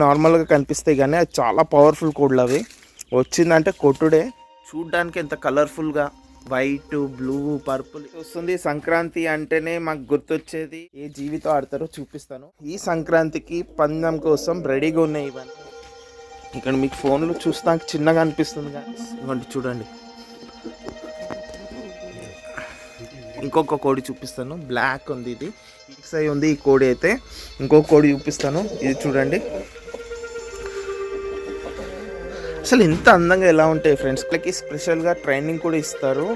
నార్మల్గా కనిపిస్తాయి కానీ అది చాలా పవర్ఫుల్ కోడ్లు అవి. వచ్చిందంటే కొట్టుడే. చూడ్డానికి ఎంత కలర్ఫుల్గా వైట్, బ్లూ, పర్పుల్ వస్తుంది. సంక్రాంతి అంటేనే మాకు గుర్తొచ్చేది ఏ జీవితో ఆడతారో చూపిస్తాను. ఈ సంక్రాంతికి పందెం కోసం రెడీగా ఉన్నాయి ఇవన్నీ. ఇక్కడ మీకు ఫోన్లో చూస్తానికి చిన్నగా అనిపిస్తుంది కానీ ఇవ్వండి చూడండి. ఇంకొక కోడి చూపిస్తాను. బ్లాక్ ఉంది, ఇది ఫిక్స్ అయి ఉంది ఈ కోడి అయితే. ఇంకొక కోడి చూపిస్తాను, ఇది చూడండి. అసలు ఇంత అందంగా ఎలా ఉంటాయి ఫ్రెండ్స్. వీళ్ళకి స్పెషల్గా ట్రైనింగ్ కూడా ఇస్తారు.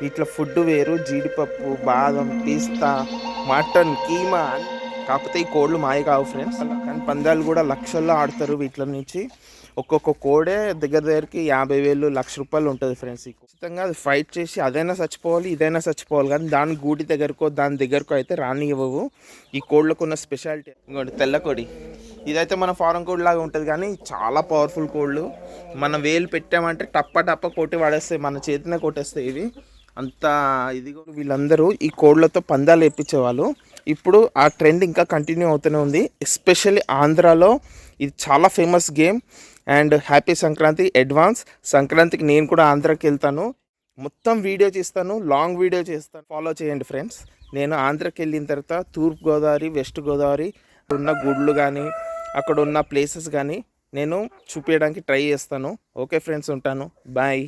ఇట్లా ఫుడ్ వేరు, జీడిపప్పు, బాదం, పిస్తా, మటన్, కీమా. కాకపోతే ఈ కోళ్ళు మాయ కావు ఫ్రెండ్స్. కానీ పందాలు కూడా లక్షల్లో ఆడతారు వీటిల నుంచి. ఒక్కొక్క కోడే దగ్గరికి 50,000, ₹1,00,000 ఉంటుంది ఫ్రెండ్స్. ఖచ్చితంగా అది ఫైట్ చేసి అదైనా చచ్చిపోవాలి, ఇదైనా చచ్చిపోవాలి. కానీ దాని గూటి దగ్గరకో దాని దగ్గరకో అయితే రానివ్వవు. ఈ కోళ్ళకు ఉన్న స్పెషాలిటీ. ఇంకోటి తెల్ల కోడి, ఇదైతే మన ఫారెన్ కోడ్ లాగా ఉంటుంది కానీ చాలా పవర్ఫుల్ కోళ్ళు. మన వేలు పెట్టామంటే టప్ప కొట్టి పడేస్తాయి, మన చేతినే కొట్టేస్తాయి ఇవి. అంత ఇది. వీళ్ళందరూ ఈ కోళ్ళతో పందాలు వేయించేవాళ్ళు. ఇప్పుడు ఆ ట్రెండ్ ఇంకా కంటిన్యూ అవుతూనే ఉంది. ఎస్పెషల్లీ ఆంధ్రాలో ఇది చాలా famous game. And happy Sankranti advance. సంక్రాంతికి నేను కూడా ఆంధ్రాకి వెళ్తాను. మొత్తం వీడియో చేస్తాను, లాంగ్ వీడియో చేస్తాను. ఫాలో చేయండి ఫ్రెండ్స్. నేను ఆంధ్రాకి వెళ్ళిన తర్వాత తూర్పు గోదావరి, వెస్ట్ గోదావరి ఉన్న గుళ్ళు కానీ అక్కడ ఉన్న ప్లేసెస్ కానీ నేను చూపించడానికి ట్రై చేస్తాను. ఓకే ఫ్రెండ్స్, ఉంటాను. బాయ్.